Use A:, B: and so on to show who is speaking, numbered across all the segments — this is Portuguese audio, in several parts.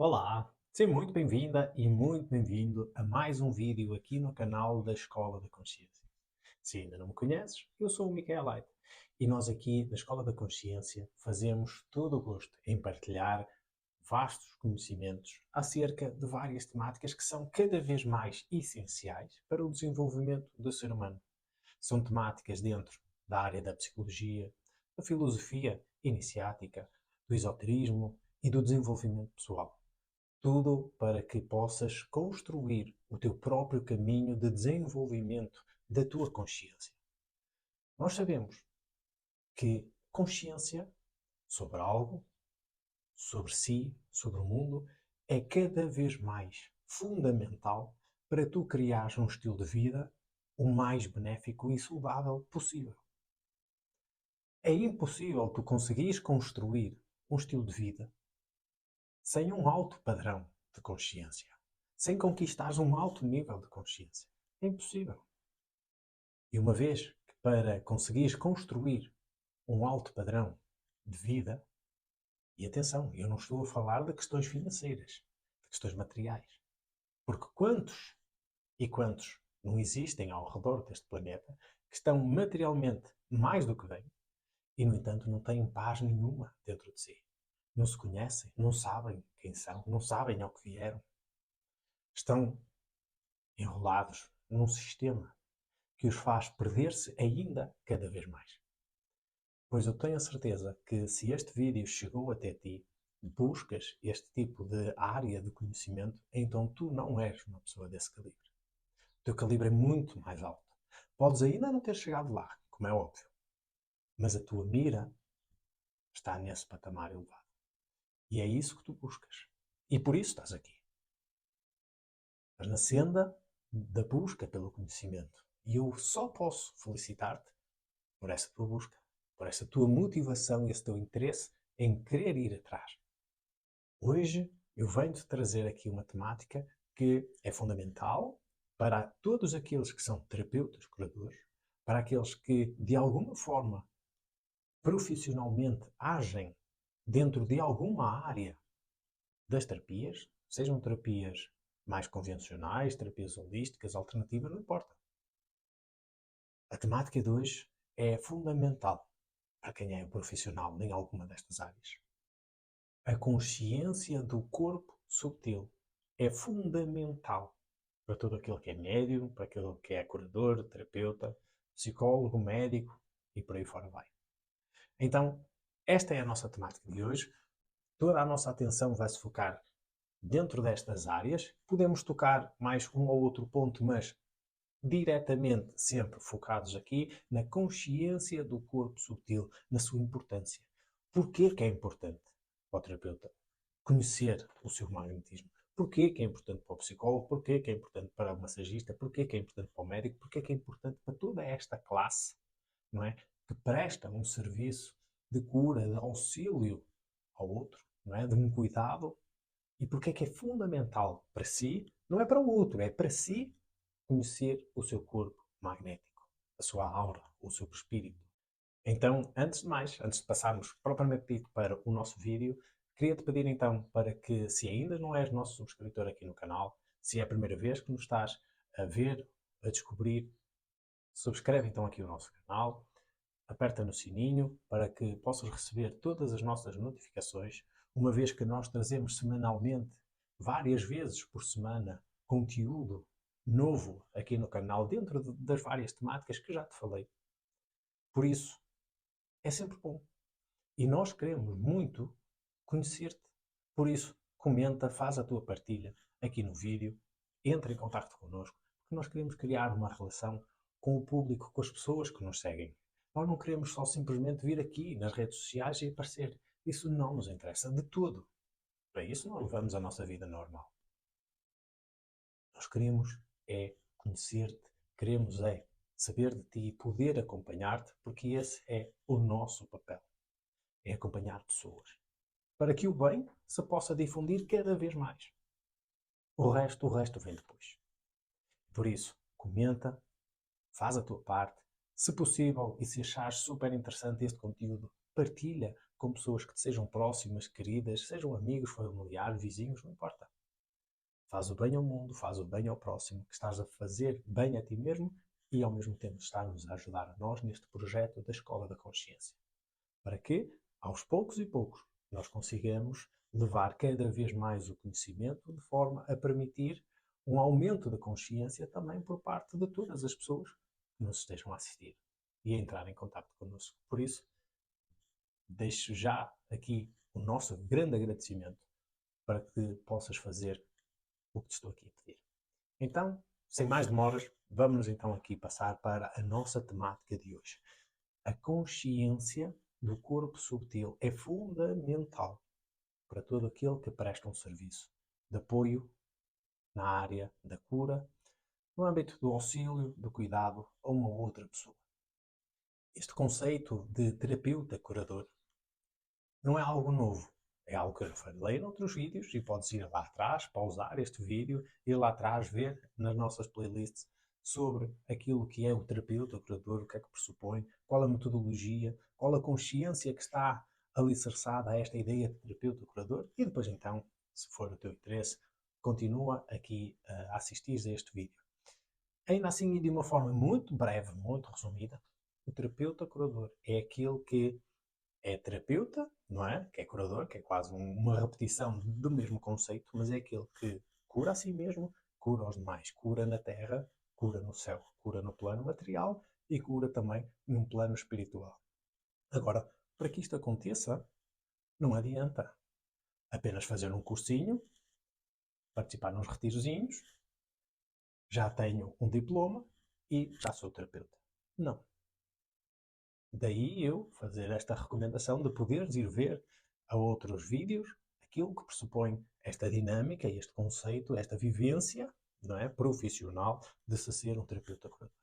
A: Olá, seja muito bem-vinda e muito bem-vindo a mais um vídeo aqui no canal da Escola da Consciência. Se ainda não me conheces, eu sou o Michael Light e nós aqui na Escola da Consciência fazemos todo o gosto em partilhar vastos conhecimentos acerca de várias temáticas que são cada vez mais essenciais para o desenvolvimento do ser humano. São temáticas dentro da área da psicologia, da filosofia iniciática, do esoterismo e do desenvolvimento pessoal. Tudo para que possas construir o teu próprio caminho de desenvolvimento da tua consciência. Nós sabemos que consciência sobre algo, sobre si, sobre o mundo, é cada vez mais fundamental para tu criares um estilo de vida o mais benéfico e saudável possível. É impossível tu conseguires construir um estilo de vida sem um alto padrão de consciência, sem conquistares um alto nível de consciência. É impossível. E uma vez que para conseguires construir um alto padrão de vida, e atenção, eu não estou a falar de questões financeiras, de questões materiais. Porque quantos e quantos não existem ao redor deste planeta que estão materialmente mais do que bem e, no entanto, não têm paz nenhuma dentro de si. Não se conhecem, não sabem quem são, não sabem ao que vieram. Estão enrolados num sistema que os faz perder-se ainda cada vez mais. Pois eu tenho a certeza que se este vídeo chegou até ti, buscas este tipo de área de conhecimento, então tu não és uma pessoa desse calibre. O teu calibre é muito mais alto. Podes ainda não ter chegado lá, como é óbvio, mas a tua mira está nesse patamar elevado. E é isso que tu buscas. E por isso estás aqui. Estás na senda da busca pelo conhecimento. E eu só posso felicitar-te por essa tua busca, por essa tua motivação e esse teu interesse em querer ir atrás. Hoje eu venho-te trazer aqui uma temática que é fundamental para todos aqueles que são terapeutas, curadores, para aqueles que de alguma forma profissionalmente agem dentro de alguma área das terapias, sejam terapias mais convencionais, terapias holísticas, alternativas, não importa. A temática de hoje é fundamental para quem é profissional em alguma destas áreas. A consciência do corpo subtil é fundamental para todo aquele que é médium, para aquele que é curador, terapeuta, psicólogo, médico e por aí fora vai. Então, esta é a nossa temática de hoje. Toda a nossa atenção vai se focar dentro destas áreas. Podemos tocar mais um ou outro ponto, mas diretamente sempre focados aqui na consciência do corpo subtil, na sua importância. Porquê que é importante para o terapeuta conhecer o seu magnetismo? Porquê que é importante para o psicólogo? Porquê que é importante para o massagista? Porquê que é importante para o médico? Porquê que é importante para toda esta classe, não é? Que presta um serviço de cura, de auxílio ao outro, não é? De um cuidado. E porquê que é fundamental para si, não é para o outro, é para si conhecer o seu corpo magnético, a sua aura, o seu espírito. Então, antes de mais, antes de passarmos propriamente dito para o nosso vídeo, queria-te pedir então para que, se ainda não és nosso subscritor aqui no canal, se é a primeira vez que nos estás a ver, a descobrir, subscreve então aqui o nosso canal, aperta no sininho para que possas receber todas as nossas notificações, uma vez que nós trazemos semanalmente, várias vezes por semana, conteúdo novo aqui no canal, dentro das várias temáticas que já te falei. Por isso, é sempre bom. E nós queremos muito conhecer-te. Por isso, comenta, faz a tua partilha aqui no vídeo, entra em contato connosco, porque nós queremos criar uma relação com o público, com as pessoas que nos seguem. Nós não queremos só simplesmente vir aqui nas redes sociais e aparecer. Isso não nos interessa de todo. Para isso, nós levamos a nossa vida normal. Nós queremos é conhecer-te, queremos é saber de ti e poder acompanhar-te, porque esse é o nosso papel. É acompanhar pessoas. Para que o bem se possa difundir cada vez mais. O resto vem depois. Por isso, comenta, faz a tua parte. Se possível e se achares super interessante este conteúdo, partilha com pessoas que te sejam próximas, queridas, sejam amigos, familiares, vizinhos, não importa. Faz o bem ao mundo, faz o bem ao próximo, que estás a fazer bem a ti mesmo e ao mesmo tempo estás-nos a ajudar a nós neste projeto da Escola da Consciência. Para que, aos poucos e poucos, nós consigamos levar cada vez mais o conhecimento de forma a permitir um aumento da consciência também por parte de todas as pessoas que nos estejam a assistir e a entrar em contato connosco. Por isso, deixo já aqui o nosso grande agradecimento para que possas fazer o que te estou aqui a pedir. Então, sem mais demoras, vamos então aqui passar para a nossa temática de hoje. A consciência do corpo subtil é fundamental para todo aquele que presta um serviço de apoio na área da cura, no âmbito do auxílio, do cuidado a uma outra pessoa. Este conceito de terapeuta curador não é algo novo. É algo que eu já falei noutros vídeos e podes ir lá atrás, pausar este vídeo, ir lá atrás, ver nas nossas playlists sobre aquilo que é o terapeuta, o curador, o que é que pressupõe, qual a metodologia, qual a consciência que está alicerçada a esta ideia de terapeuta, curador e depois então, se for o teu interesse, continua aqui a assistir a este vídeo. Ainda assim, e de uma forma muito breve, muito resumida, o terapeuta curador é aquele que é terapeuta, não é? Que é curador, que é quase uma repetição do mesmo conceito, mas é aquele que cura a si mesmo, cura aos demais, cura na terra, cura no céu, cura no plano material e cura também num plano espiritual. Agora, para que isto aconteça, não adianta apenas fazer um cursinho, participar nos retirozinhos, já tenho um diploma e já sou terapeuta. Não. Daí eu fazer esta recomendação de poderes ir ver a outros vídeos aquilo que pressupõe esta dinâmica, este conceito, esta vivência, não é, profissional de se ser um terapeuta curador.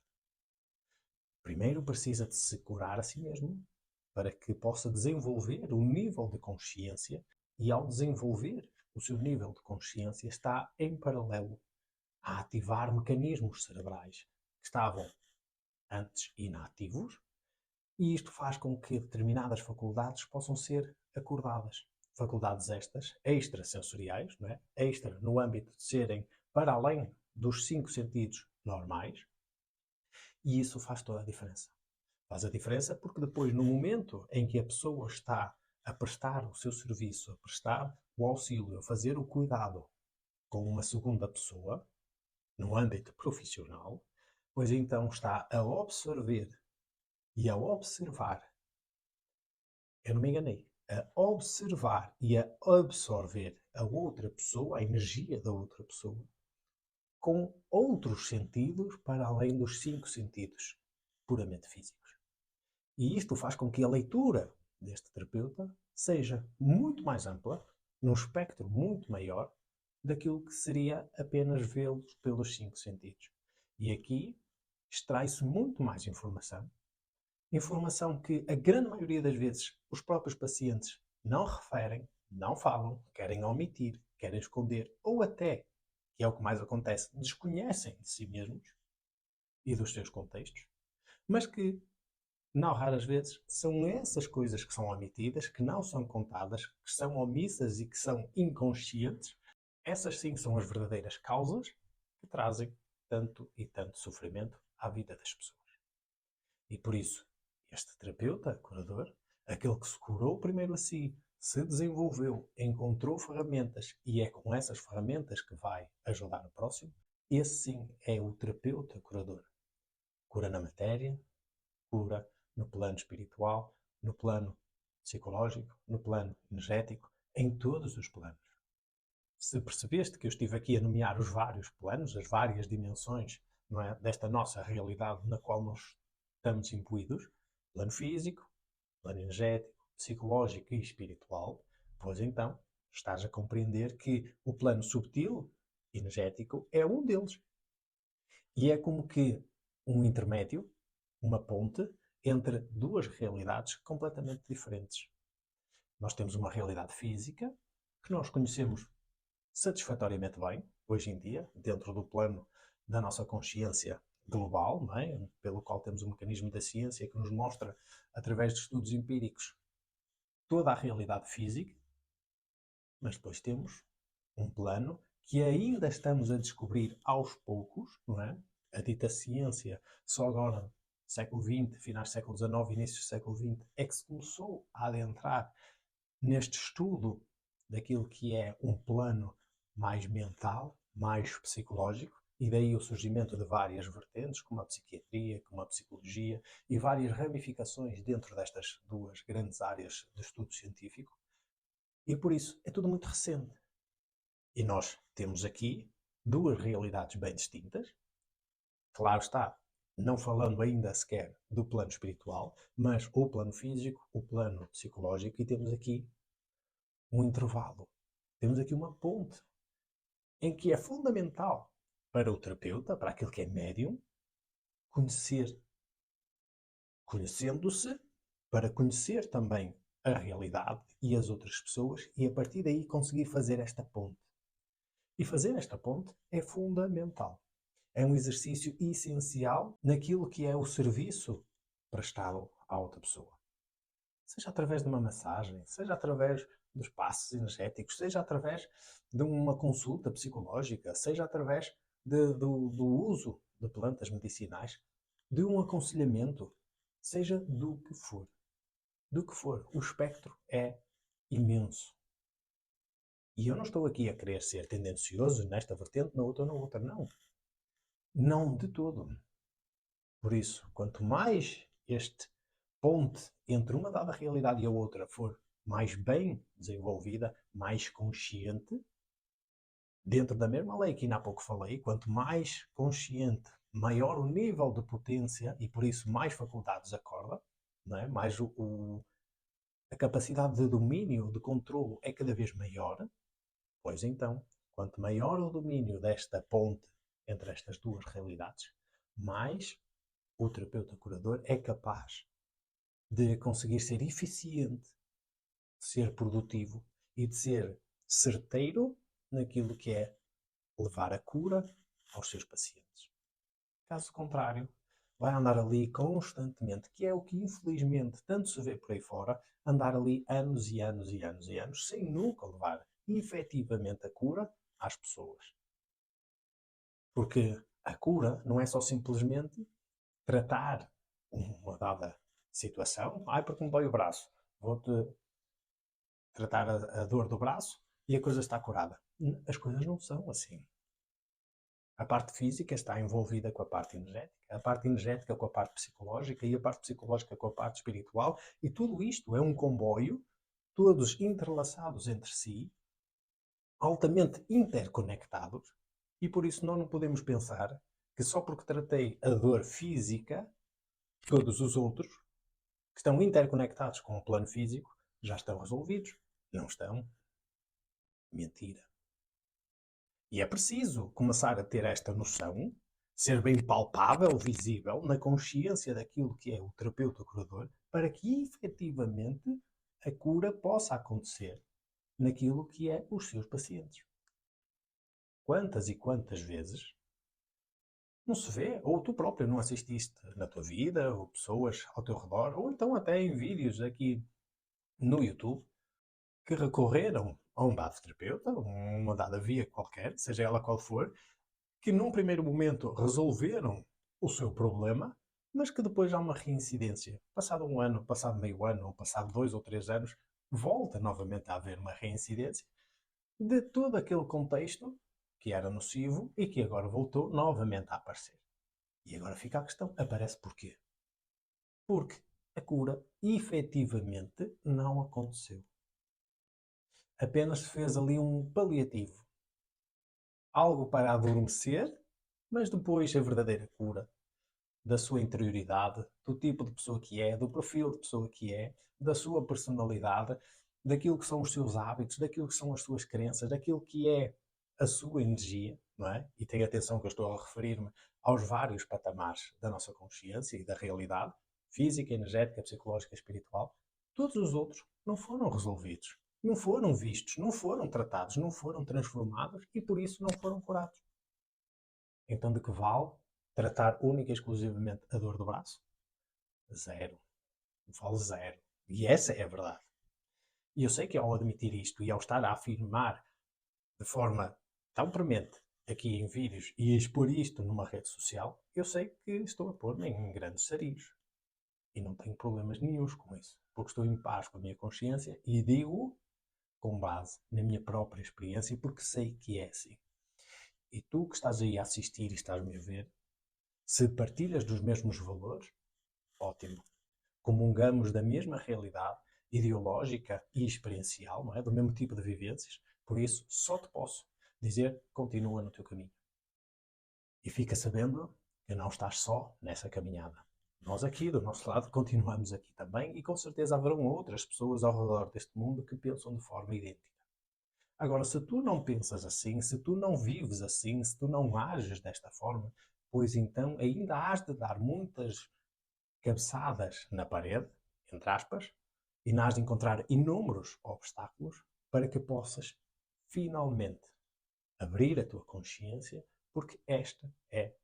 A: Primeiro precisa de se curar a si mesmo para que possa desenvolver o nível de consciência e ao desenvolver o seu nível de consciência está em paralelo a ativar mecanismos cerebrais que estavam antes inativos. E isto faz com que determinadas faculdades possam ser acordadas. Faculdades estas extrasensoriais, não é? Extra no âmbito de serem para além dos 5 sentidos normais, e isso faz toda a diferença. Faz a diferença porque depois, no momento em que a pessoa está a prestar o seu serviço, a prestar o auxílio, a fazer o cuidado com uma segunda pessoa, no âmbito profissional, pois então está a absorver e a observar. Eu não me enganei. A observar e a absorver a outra pessoa, a energia da outra pessoa, com outros sentidos para além dos 5 sentidos puramente físicos. E isto faz com que a leitura deste terapeuta seja muito mais ampla, num espectro muito maior, daquilo que seria apenas vê-los pelos 5 sentidos. E aqui extrai-se muito mais informação, informação que a grande maioria das vezes os próprios pacientes não referem, não falam, querem omitir, querem esconder, ou até, que é o que mais acontece, desconhecem de si mesmos e dos seus contextos, mas que, não raras vezes, são essas coisas que são omitidas, que não são contadas, que são omissas e que são inconscientes, essas sim são as verdadeiras causas que trazem tanto e tanto sofrimento à vida das pessoas. E por isso, este terapeuta, curador, aquele que se curou primeiro a si, se desenvolveu, encontrou ferramentas e é com essas ferramentas que vai ajudar o próximo, esse sim é o terapeuta curador. Cura na matéria, cura no plano espiritual, no plano psicológico, no plano energético, em todos os planos. Se percebeste que eu estive aqui a nomear os vários planos, as várias dimensões, não é, desta nossa realidade na qual nós estamos imbuídos, plano físico, plano energético, psicológico e espiritual, pois então estás a compreender que o plano subtil, energético, é um deles. E é como que um intermédio, uma ponte, entre duas realidades completamente diferentes. Nós temos uma realidade física, que nós conhecemos satisfatoriamente bem, hoje em dia, dentro do plano da nossa consciência global, não é? Pelo qual temos um mecanismo da ciência que nos mostra, através de estudos empíricos, toda a realidade física, mas depois temos um plano que ainda estamos a descobrir aos poucos, não é? A dita ciência, só agora, século XX, finais do século XIX, início do século XX, é que se começou a adentrar neste estudo daquilo que é um plano mais mental, mais psicológico, e daí o surgimento de várias vertentes, como a psiquiatria, como a psicologia, e várias ramificações dentro destas duas grandes áreas de estudo científico. E por isso é tudo muito recente. E nós temos aqui duas realidades bem distintas. Claro está, não falando ainda sequer do plano espiritual, mas o plano físico, o plano psicológico, e temos aqui um intervalo. Temos aqui uma ponte em que é fundamental para o terapeuta, para aquele que é médium, conhecer, conhecendo-se, para conhecer também a realidade e as outras pessoas e a partir daí conseguir fazer esta ponte. E fazer esta ponte é fundamental. É um exercício essencial naquilo que é o serviço prestado à outra pessoa. Seja através de uma massagem, seja através dos passos energéticos, seja através de uma consulta psicológica, seja através do uso de plantas medicinais, de um aconselhamento, seja do que for. Do que for. O espectro é imenso. E eu não estou aqui a querer ser tendencioso nesta vertente, na outra ou na outra. Não. Não de todo. Por isso, quanto mais este ponte entre uma dada realidade e a outra for mais bem desenvolvida, mais consciente, dentro da mesma lei que ainda há pouco falei, quanto mais consciente, maior o nível de potência e por isso mais faculdades acorda, não é? Mais a capacidade de domínio, de controlo é cada vez maior, pois então, quanto maior o domínio desta ponte entre estas duas realidades, mais o terapeuta curador é capaz de conseguir ser eficiente, de ser produtivo e de ser certeiro naquilo que é levar a cura aos seus pacientes. Caso contrário, vai andar ali constantemente, que é o que infelizmente tanto se vê por aí fora, andar ali anos e anos e anos e anos sem nunca levar efetivamente a cura às pessoas. Porque a cura não é só simplesmente tratar uma dada situação. Ai, porque me dói o braço. Vou-te tratar a dor do braço e a coisa está curada. As coisas não são assim. A parte física está envolvida com a parte energética com a parte psicológica e a parte psicológica com a parte espiritual. E tudo isto é um comboio, todos entrelaçados entre si, altamente interconectados. E por isso nós não podemos pensar que só porque tratei a dor física, todos os outros que estão interconectados com o plano físico já estão resolvidos. Não estão. Mentira. E é preciso começar a ter esta noção, ser bem palpável, visível, na consciência daquilo que é o terapeuta curador, para que efetivamente a cura possa acontecer naquilo que é os seus pacientes. Quantas e quantas vezes não se vê, ou tu próprio não assististe na tua vida, ou pessoas ao teu redor, ou então até em vídeos aqui no YouTube, que recorreram a um dado terapeuta, uma dada via qualquer, seja ela qual for, que num primeiro momento resolveram o seu problema, mas que depois há uma reincidência. Passado um ano, passado meio ano, ou passado 2 ou 3 anos, volta novamente a haver uma reincidência de todo aquele contexto que era nocivo e que agora voltou novamente a aparecer. E agora fica a questão, aparece porquê? Porque a cura efetivamente não aconteceu. Apenas se fez ali um paliativo. Algo para adormecer, mas depois a verdadeira cura da sua interioridade, do tipo de pessoa que é, do perfil de pessoa que é, da sua personalidade, daquilo que são os seus hábitos, daquilo que são as suas crenças, daquilo que é a sua energia, não é? E tenha atenção que eu estou a referir-me aos vários patamares da nossa consciência e da realidade, física, energética, psicológica, espiritual. Todos os outros não foram resolvidos, não foram vistos, não foram tratados, não foram transformados e por isso não foram curados. Então de que vale tratar única e exclusivamente a dor do braço? Zero. Vale zero. E essa é a verdade. E eu sei que ao admitir isto e ao estar a afirmar de forma tão premente aqui em vídeos e a expor isto numa rede social, eu sei que estou a pôr-me em grandes sarilhos. E não tenho problemas nenhuns com isso. Porque estou em paz com a minha consciência e digo com base na minha própria experiência, porque sei que é assim. E tu que estás aí a assistir e estás-me a ver, se partilhas dos mesmos valores, ótimo. Comungamos da mesma realidade ideológica e experiencial, não é? Do mesmo tipo de vivências, por isso só te posso dizer, continua no teu caminho. E fica sabendo que não estás só nessa caminhada. Nós aqui, do nosso lado, continuamos aqui também e com certeza haverão outras pessoas ao redor deste mundo que pensam de forma idêntica. Agora, se tu não pensas assim, se tu não vives assim, se tu não ages desta forma, pois então ainda has de dar muitas cabeçadas na parede, entre aspas, e has de encontrar inúmeros obstáculos para que possas finalmente abrir a tua consciência, porque esta é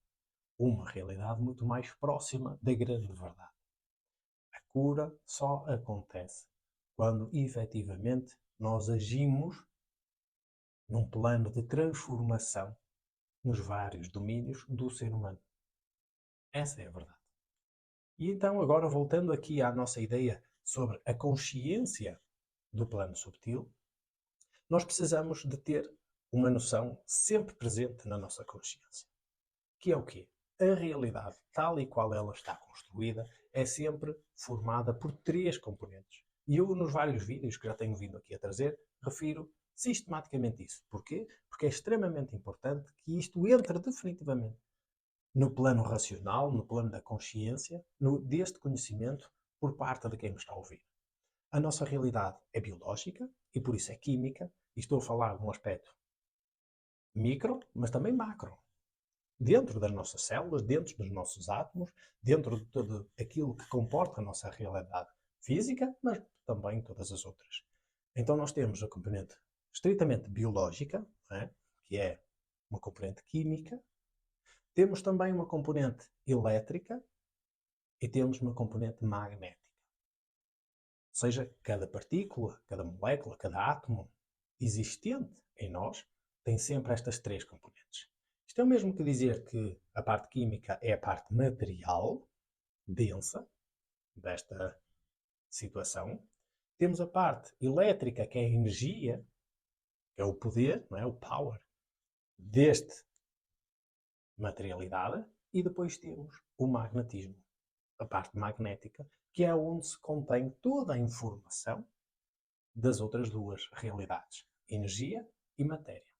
A: uma realidade muito mais próxima da grande verdade. A cura só acontece quando efetivamente nós agimos num plano de transformação nos vários domínios do ser humano. Essa é a verdade. E então, agora voltando aqui à nossa ideia sobre a consciência do plano subtil, nós precisamos de ter uma noção sempre presente na nossa consciência. Que é o quê? A realidade, tal e qual ela está construída, é sempre formada por três componentes. E eu, nos vários vídeos que já tenho vindo aqui a trazer, refiro sistematicamente isso. Porquê? Porque é extremamente importante que isto entre definitivamente no plano racional, no plano da consciência, deste conhecimento por parte de quem nos está a ouvir. A nossa realidade é biológica e por isso é química, e estou a falar de um aspecto micro, mas também macro. Dentro das nossas células, dentro dos nossos átomos, dentro de tudo aquilo que comporta a nossa realidade física, mas também todas as outras. Então nós temos a componente estritamente biológica, que é uma componente química, temos também uma componente elétrica e temos uma componente magnética. Ou seja, cada partícula, cada molécula, cada átomo existente em nós tem sempre estas três componentes. Isto é o mesmo que dizer que a parte química é a parte material, densa, desta situação. Temos a parte elétrica, que é a energia, que é o poder, não é? O power deste materialidade. E depois temos o magnetismo, a parte magnética, que é onde se contém toda a informação das outras duas realidades, energia e matéria.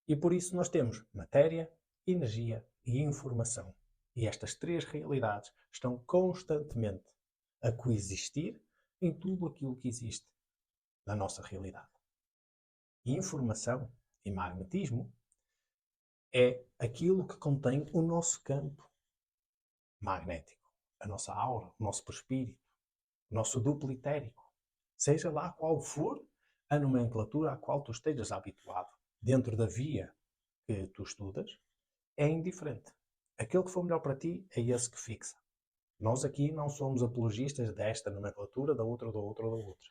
A: E por isso nós temos matéria, energia e informação. E estas três realidades estão constantemente a coexistir em tudo aquilo que existe na nossa realidade. Informação e magnetismo é aquilo que contém o nosso campo magnético, a nossa aura, o nosso perispírito, o nosso duplo etérico. Seja lá qual for a nomenclatura a qual tu estejas habituado, dentro da via que tu estudas, é indiferente. Aquele que for melhor para ti é esse que fixa. Nós aqui não somos apologistas desta nomenclatura, da outra, da outra, da outra.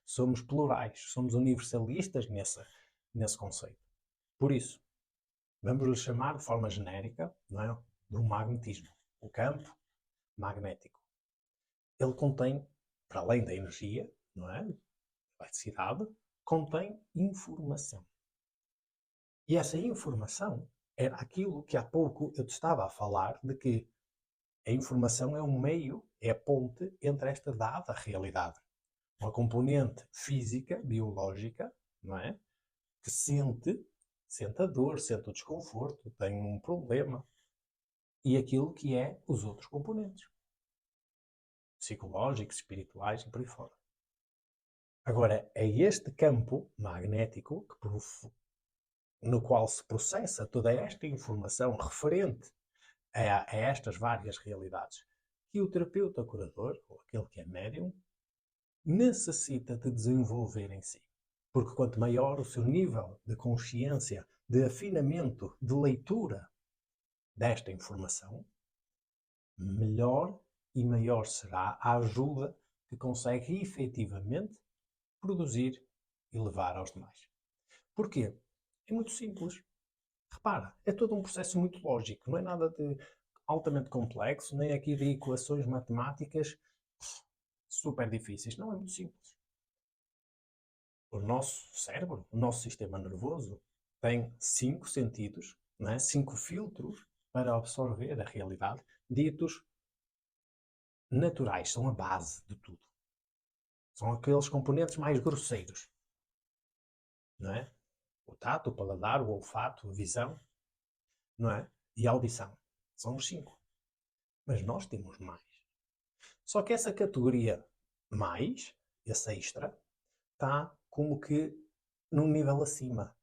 A: Somos plurais, somos universalistas nesse conceito. Por isso, vamos lhe chamar de forma genérica, não é? Do magnetismo. O campo magnético. Ele contém, para além da energia, não é? Eletricidade, contém informação. E essa informação era aquilo que há pouco eu te estava a falar, de que a informação é um meio, é a ponte entre esta dada realidade. Uma componente física, biológica, não é? Que sente a dor, sente o desconforto, tem um problema. E aquilo que é os outros componentes. Psicológicos, espirituais e por aí fora. Agora, é este campo magnético no qual se processa toda esta informação referente a estas várias realidades que o terapeuta curador, ou aquele que é médium, necessita de desenvolver em si. Porque quanto maior o seu nível de consciência, de afinamento, de leitura desta informação, melhor e maior será a ajuda que consegue efetivamente produzir e levar aos demais. Porquê? É muito simples. Repara, é todo um processo muito lógico, não é nada de altamente complexo, nem aqui de equações matemáticas super difíceis. Não, é muito simples. O nosso cérebro, o nosso sistema nervoso, tem 5 sentidos, não é? 5 filtros para absorver a realidade, ditos naturais, são a base de tudo. São aqueles componentes mais grosseiros, não é? O tato, o paladar, o olfato, a visão, não é? E a audição. São os 5. Mas nós temos mais. Só que essa categoria mais, esse extra, está como que num nível acima.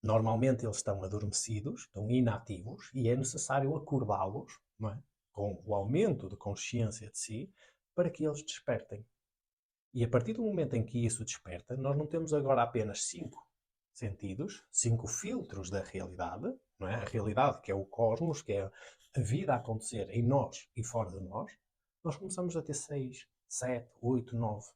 A: Normalmente eles estão adormecidos, estão inativos e é necessário acordá-los, não é? Com o aumento de consciência de si, para que eles despertem. E a partir do momento em que isso desperta, nós não temos agora apenas 5 sentidos, 5 filtros da realidade, não é? A realidade que é o cosmos, que é a vida a acontecer em nós e fora de nós começamos a ter 6, 7, 8, 9.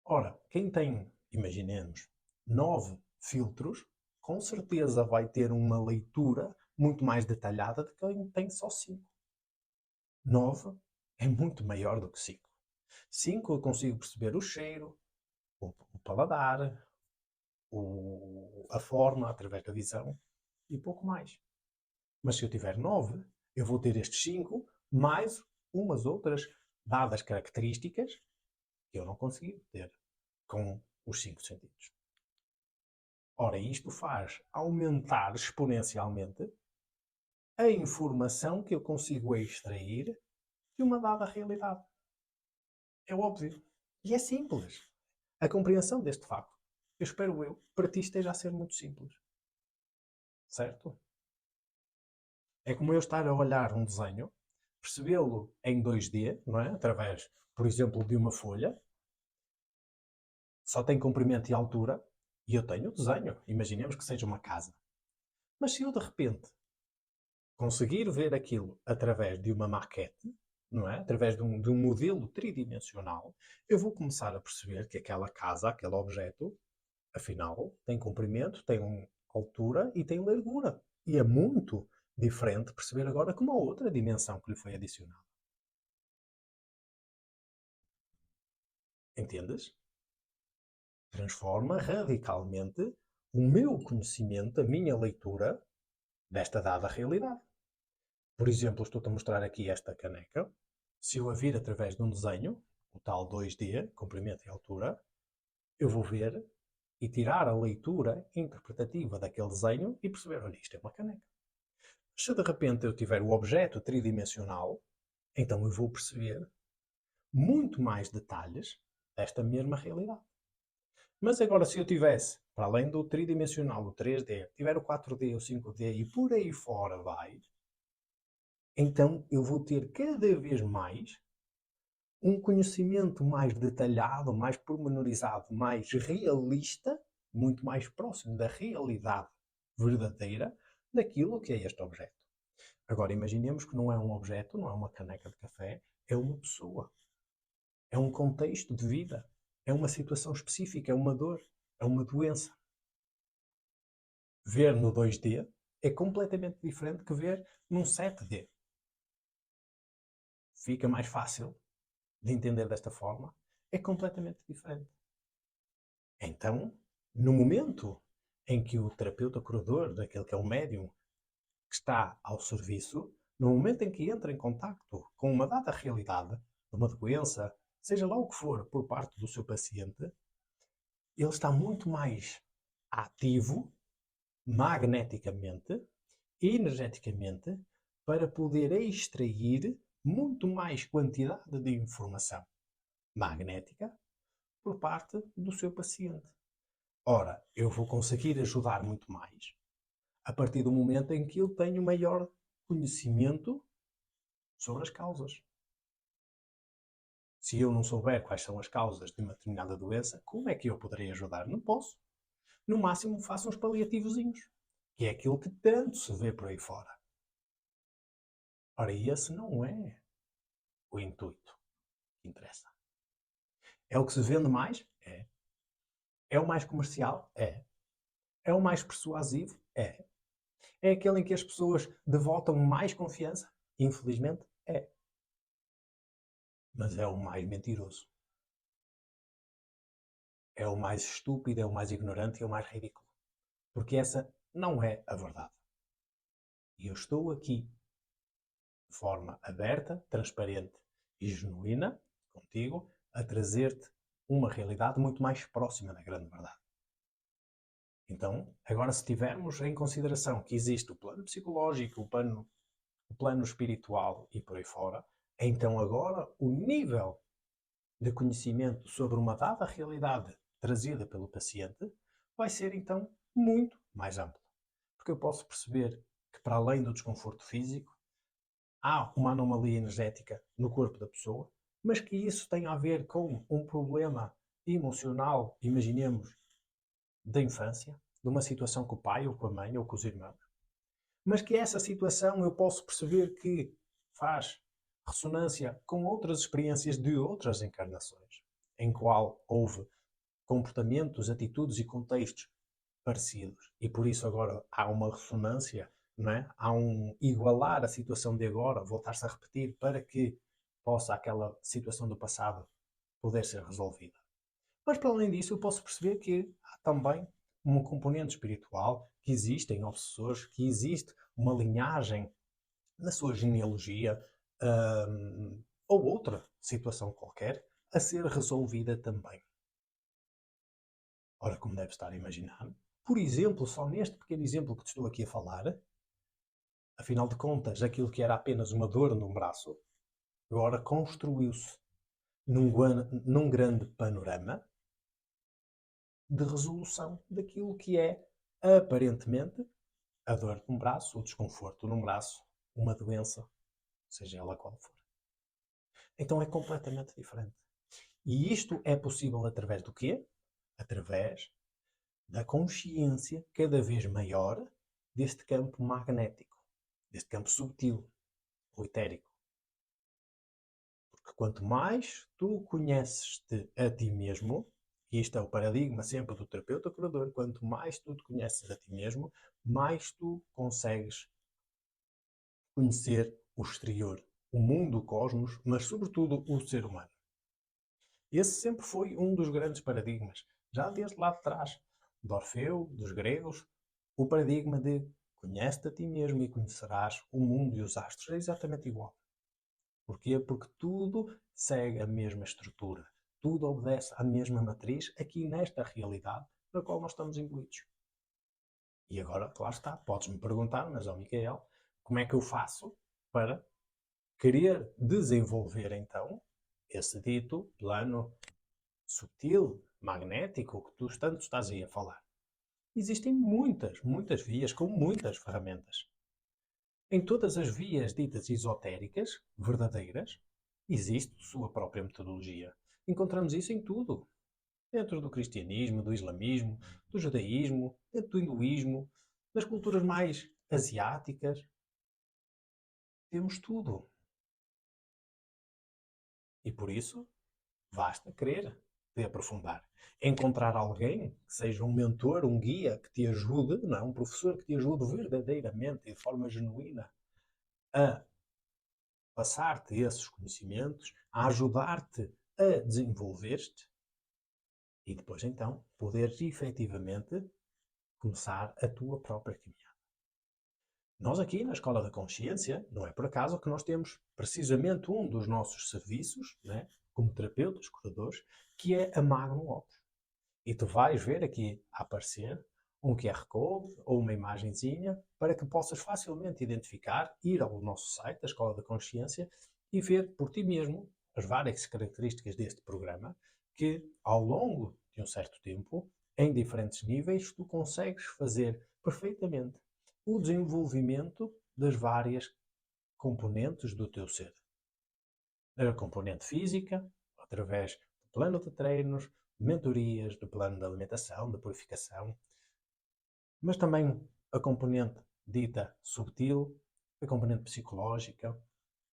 A: Ora, quem tem, imaginemos, 9 filtros, com certeza vai ter uma leitura muito mais detalhada de quem tem só 5. 9 é muito maior do que 5. 5 eu consigo perceber o cheiro, o paladar, a forma através da visão e pouco mais. Mas se eu tiver 9, eu vou ter estes 5 mais umas outras dadas características que eu não consegui ter com os 5 sentidos. Ora, isto faz aumentar exponencialmente a informação que eu consigo extrair de uma dada realidade. É óbvio. E é simples. A compreensão deste facto, eu espero para ti esteja a ser muito simples. Certo? É como eu estar a olhar um desenho, percebê-lo em 2D, não é? Através, por exemplo, de uma folha, só tem comprimento e altura, e eu tenho o desenho. Imaginemos que seja uma casa. Mas se eu de repente conseguir ver aquilo através de uma maquete, não é? Através de um modelo tridimensional, eu vou começar a perceber que aquela casa, aquele objeto, afinal, tem comprimento, tem altura e tem largura. E é muito diferente perceber agora que uma outra dimensão que lhe foi adicionada. Entendes? Transforma radicalmente o meu conhecimento, a minha leitura desta dada realidade. Por exemplo, estou-te a mostrar aqui esta caneca. Se eu a vir através de um desenho, o tal 2D, comprimento e altura, eu vou ver e tirar a leitura interpretativa daquele desenho e perceber, olha, isto é uma caneca. Se de repente eu tiver o objeto tridimensional, então eu vou perceber muito mais detalhes desta mesma realidade. Mas agora, se eu tivesse, para além do tridimensional, o 3D, tiver o 4D, o 5D e por aí fora vai, então eu vou ter cada vez mais um conhecimento mais detalhado, mais pormenorizado, mais realista, muito mais próximo da realidade verdadeira daquilo que é este objeto. Agora, imaginemos que não é um objeto, não é uma caneca de café, é uma pessoa. É um contexto de vida. É uma situação específica, é uma dor, é uma doença. Ver no 2D é completamente diferente que ver num 7D. Fica mais fácil de entender desta forma. É completamente diferente. Então, no momento em que o terapeuta curador, daquele que é o médium, que está ao serviço, no momento em que entra em contacto com uma dada realidade, uma doença, seja lá o que for, por parte do seu paciente, ele está muito mais ativo magneticamente, energeticamente, para poder extrair muito mais quantidade de informação magnética por parte do seu paciente. Ora, eu vou conseguir ajudar muito mais a partir do momento em que eu tenho maior conhecimento sobre as causas. Se eu não souber quais são as causas de uma determinada doença, como é que eu poderei ajudar? Não posso. No máximo faço uns paliativozinhos, que é aquilo que tanto se vê por aí fora. Ora, esse não é o intuito que interessa. É o que se vende mais? É. É o mais comercial? É. É o mais persuasivo? É. É aquele em que as pessoas devotam mais confiança? Infelizmente, é. Mas é o mais mentiroso. É o mais estúpido, é o mais ignorante e é o mais ridículo. Porque essa não é a verdade. E eu estou aqui, de forma aberta, transparente e genuína, contigo, a trazer-te uma realidade muito mais próxima da grande verdade. Então, agora se tivermos em consideração que existe o plano psicológico, o plano espiritual e por aí fora, então agora o nível de conhecimento sobre uma dada realidade trazida pelo paciente vai ser então muito mais amplo. Porque eu posso perceber que para além do desconforto físico, há uma anomalia energética no corpo da pessoa, mas que isso tem a ver com um problema emocional, imaginemos, da infância, de uma situação com o pai ou com a mãe ou com os irmãos, mas que essa situação eu posso perceber que faz ressonância com outras experiências de outras encarnações, em qual houve comportamentos, atitudes e contextos parecidos. E por isso agora há uma ressonância, não é? Há um igualar a situação de agora, voltar-se a repetir para que possa aquela situação do passado poder ser resolvida. Mas para além disso, eu posso perceber que há também um componente espiritual, que existem obsessores, que existe uma linhagem na sua genealogia, ou outra situação qualquer, a ser resolvida também. Ora, como deve estar a imaginar, por exemplo, só neste pequeno exemplo que te estou aqui a falar, afinal de contas, aquilo que era apenas uma dor num braço, agora construiu-se num grande panorama de resolução daquilo que é, aparentemente, a dor num braço, o desconforto num braço, uma doença, seja ela qual for. Então é completamente diferente. E isto é possível através do quê? Através da consciência cada vez maior deste campo magnético, deste campo subtil, ou etérico. Porque quanto mais tu conheces-te a ti mesmo, e isto é o paradigma sempre do terapeuta curador, quanto mais tu te conheces a ti mesmo, mais tu consegues conhecer o exterior, o mundo, o cosmos, mas sobretudo o ser humano. Esse sempre foi um dos grandes paradigmas, já desde lá de trás, de Orfeu, dos gregos, o paradigma de conhece-te a ti mesmo e conhecerás o mundo e os astros. É exatamente igual. Porquê? Porque tudo segue a mesma estrutura, tudo obedece à mesma matriz aqui nesta realidade na qual nós estamos imbuídos. E agora, claro está, podes-me perguntar, mas ó Micael, como é que eu faço para querer desenvolver então esse dito plano sutil, magnético, que tu tanto estás aí a falar? Existem muitas, muitas vias com muitas ferramentas. Em todas as vias ditas esotéricas, verdadeiras, existe sua própria metodologia. Encontramos isso em tudo. Dentro do cristianismo, do islamismo, do judaísmo, dentro do hinduísmo, das culturas mais asiáticas. Temos tudo. E por isso, basta querer de aprofundar. Encontrar alguém que seja um mentor, um guia que te ajude, não é? Um professor que te ajude verdadeiramente e de forma genuína a passar-te esses conhecimentos, a ajudar-te a desenvolver-te e depois então poderes efetivamente começar a tua própria caminhada. Nós aqui na Escola da Consciência, não é por acaso que nós temos precisamente um dos nossos serviços, né, como terapeutas, curadores, que é a Magnum Opus. E tu vais ver aqui a aparecer um QR Code ou uma imagenzinha para que possas facilmente identificar, ir ao nosso site, da Escola da Consciência, e ver por ti mesmo as várias características deste programa que, ao longo de um certo tempo, em diferentes níveis, tu consegues fazer perfeitamente o desenvolvimento das várias componentes do teu ser. A componente física, através do plano de treinos, de mentorias, do plano de alimentação, de purificação, mas também a componente dita subtil, a componente psicológica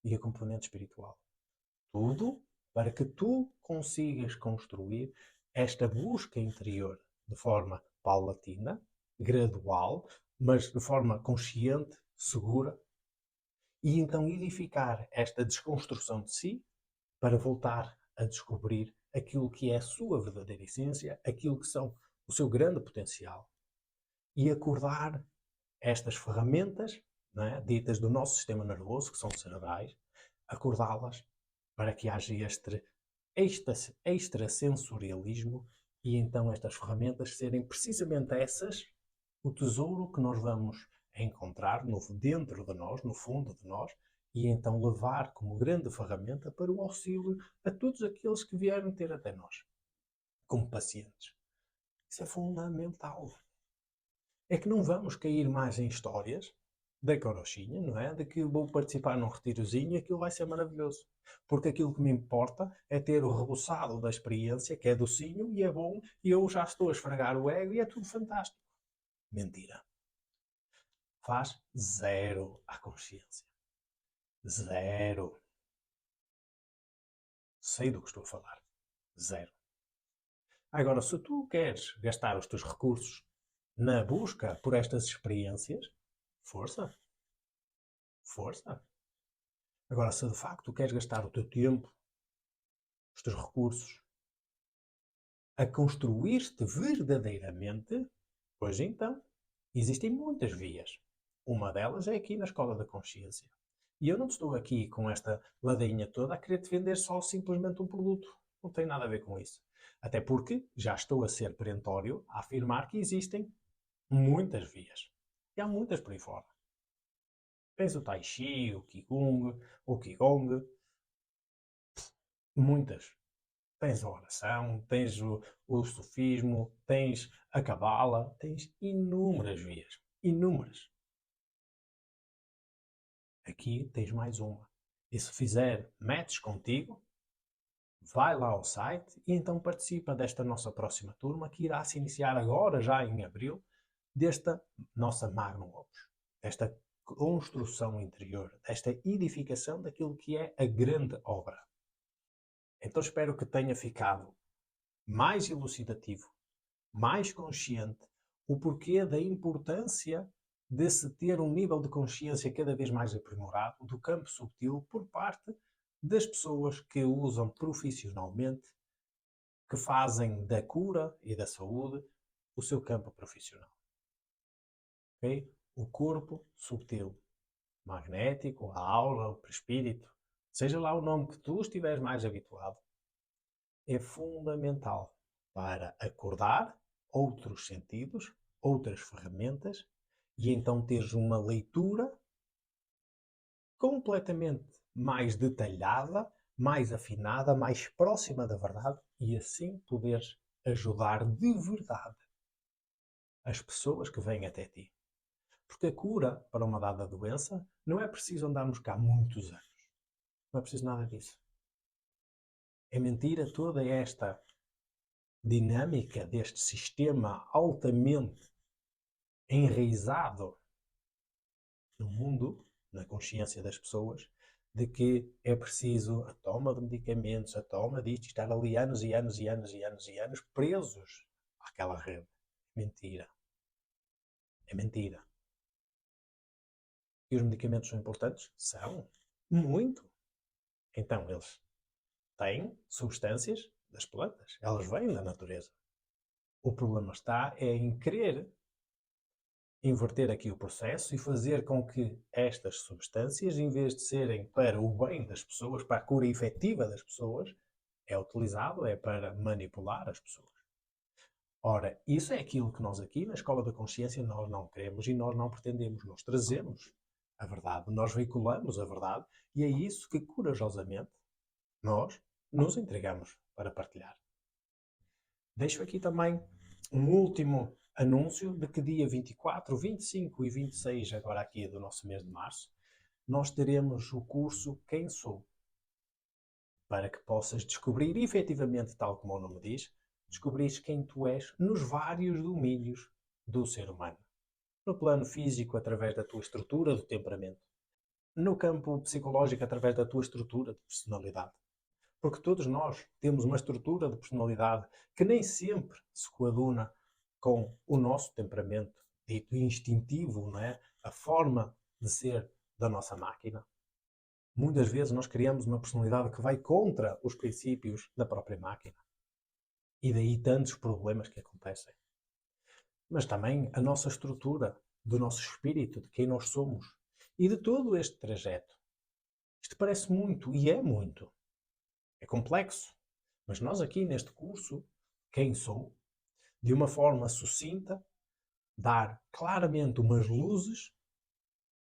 A: e a componente espiritual. Tudo para que tu consigas construir esta busca interior de forma paulatina, gradual, mas de forma consciente, segura, e então edificar esta desconstrução de si para voltar a descobrir aquilo que é a sua verdadeira essência, aquilo que são o seu grande potencial e acordar estas ferramentas, não é, ditas do nosso sistema nervoso, que são cerebrais, acordá-las para que haja este extrasensorialismo e então estas ferramentas serem precisamente essas o tesouro que nós vamos encontrar dentro de nós, no fundo de nós, e então levar como grande ferramenta para o auxílio a todos aqueles que vierem ter até nós, como pacientes. Isso é fundamental. É que não vamos cair mais em histórias da carochinha, não é? De que vou participar num retirozinho e aquilo vai ser maravilhoso. Porque aquilo que me importa é ter o reboçado da experiência, que é docinho e é bom, e eu já estou a esfregar o ego e é tudo fantástico. Mentira. Faz zero à consciência. Zero. Sei do que estou a falar. Zero. Agora, se tu queres gastar os teus recursos na busca por estas experiências, força. Força. Agora, se de facto queres gastar o teu tempo, os teus recursos, a construir-te verdadeiramente, pois então, existem muitas vias. Uma delas é aqui na Escola da Consciência. E eu não estou aqui com esta ladainha toda a querer te vender só simplesmente um produto. Não tem nada a ver com isso. Até porque já estou a ser perentório a afirmar que existem muitas vias. E há muitas por aí fora. Tens o Tai Chi, o Qigong, o Qigong, muitas. Tens a oração, tens o sufismo, tens a cabala, tens inúmeras vias. Inúmeras. Aqui tens mais uma. E se fizer matches contigo, vai lá ao site e então participa desta nossa próxima turma que irá se iniciar agora, já em abril, desta nossa Magnum Opus. Desta construção interior, desta edificação daquilo que é a grande obra. Então espero que tenha ficado mais elucidativo, mais consciente, o porquê da importância de se ter um nível de consciência cada vez mais aprimorado do campo subtil por parte das pessoas que o usam profissionalmente, que fazem da cura e da saúde o seu campo profissional. Okay? O corpo subtil, magnético, a aura, o perispírito, seja lá o nome que tu estiveres mais habituado, é fundamental para acordar outros sentidos, outras ferramentas e então teres uma leitura completamente mais detalhada, mais afinada, mais próxima da verdade e assim poderes ajudar de verdade as pessoas que vêm até ti. Porque a cura para uma dada doença não é preciso andarmos cá muitos anos. Não é preciso nada disso. É mentira toda esta dinâmica deste sistema altamente enraizado no mundo, na consciência das pessoas, de que é preciso a toma de medicamentos, a toma disto, estar ali anos e anos e anos e anos e anos presos àquela rede. Mentira. É mentira. E os medicamentos são importantes? São. Muito. Então, eles têm substâncias das plantas. Elas vêm da natureza. O problema está em querer inverter aqui o processo e fazer com que estas substâncias, em vez de serem para o bem das pessoas, para a cura efetiva das pessoas, é utilizado para manipular as pessoas. Ora, isso é aquilo que nós aqui na Escola da Consciência nós não queremos e nós não pretendemos. Nós trazemos a verdade, nós veiculamos a verdade e é isso que corajosamente nós nos entregamos para partilhar. Deixo aqui também um último anúncio de que dia 24, 25 e 26, agora aqui do nosso mês de março, nós teremos o curso Quem Sou, para que possas descobrir efetivamente, tal como o nome diz, descobrires quem tu és nos vários domínios do ser humano. No plano físico, através da tua estrutura do temperamento. No campo psicológico, através da tua estrutura de personalidade. Porque todos nós temos uma estrutura de personalidade que nem sempre se coaduna com o nosso temperamento dito instintivo, não é? A forma de ser da nossa máquina. Muitas vezes nós criamos uma personalidade que vai contra os princípios da própria máquina. E daí tantos problemas que acontecem. Mas também a nossa estrutura, do nosso espírito, de quem nós somos e de todo este trajeto. Isto parece muito, e é muito. É complexo. Mas nós aqui neste curso, quem sou, de uma forma sucinta, dar claramente umas luzes,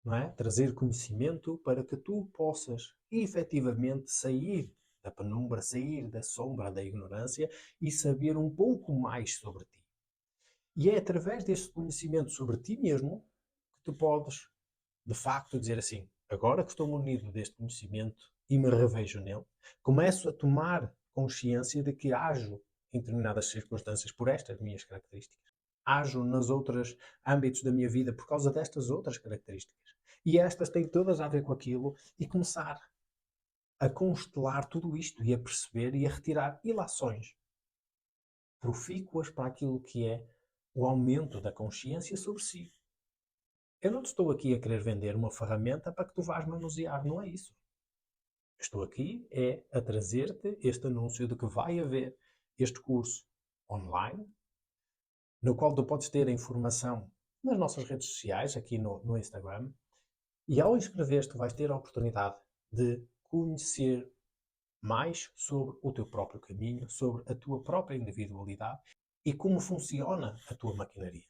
A: não é? Trazer conhecimento para que tu possas efetivamente sair da penumbra, sair da sombra da ignorância e saber um pouco mais sobre ti. E é através deste conhecimento sobre ti mesmo que tu podes, de facto, dizer assim: agora que estou munido deste conhecimento e me revejo nele, começo a tomar consciência de que ajo em determinadas circunstâncias por estas minhas características. Ajo nos outros âmbitos da minha vida por causa destas outras características. E estas têm todas a ver com aquilo e começar a constelar tudo isto e a perceber e a retirar ilações profícuas para aquilo que é o aumento da consciência sobre si. Eu não te estou aqui a querer vender uma ferramenta para que tu vás manusear, não é isso. Estou aqui a trazer-te este anúncio de que vai haver este curso online, no qual tu podes ter a informação nas nossas redes sociais, aqui no Instagram, e ao inscrever-te tu vais ter a oportunidade de conhecer mais sobre o teu próprio caminho, sobre a tua própria individualidade e como funciona a tua maquinaria.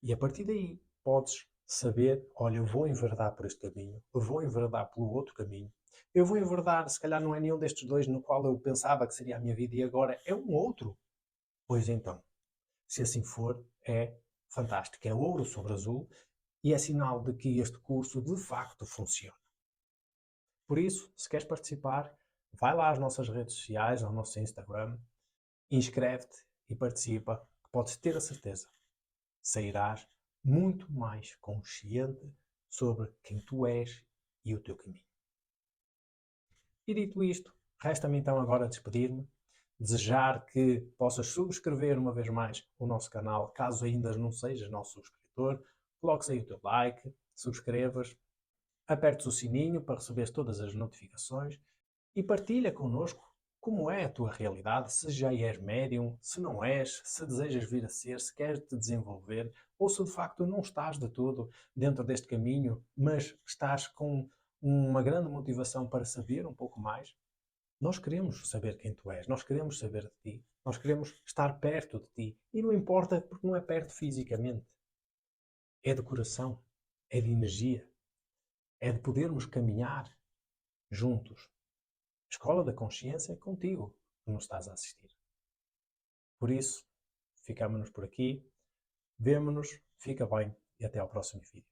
A: E a partir daí podes saber, olha, eu vou enverdar por este caminho, eu vou enverdar pelo outro caminho, eu vou enverdar, se calhar não é nenhum destes dois no qual eu pensava que seria a minha vida e agora é um outro. Pois então, se assim for, é fantástico, é ouro sobre azul e é sinal de que este curso de facto funciona. Por isso, se queres participar, vai lá às nossas redes sociais, ao nosso Instagram, inscreve-te e participa, que podes ter a certeza, sairás muito mais consciente sobre quem tu és e o teu caminho. E dito isto, resta-me então agora despedir-me, desejar que possas subscrever uma vez mais o nosso canal, caso ainda não sejas nosso subscritor, coloques aí o teu like, subscrevas, apertes o sininho para receber todas as notificações e partilha connosco como é a tua realidade, se já és médium, se não és, se desejas vir a ser, se queres te desenvolver ou se de facto não estás de todo dentro deste caminho, mas estás com uma grande motivação para saber um pouco mais. Nós queremos saber quem tu és, nós queremos saber de ti, nós queremos estar perto de ti e não importa porque não é perto fisicamente, é de coração, é de energia, é de podermos caminhar juntos. A Escola da Consciência é contigo que nos estás a assistir. Por isso, ficamos-nos por aqui, vemo-nos, fica bem e até ao próximo vídeo.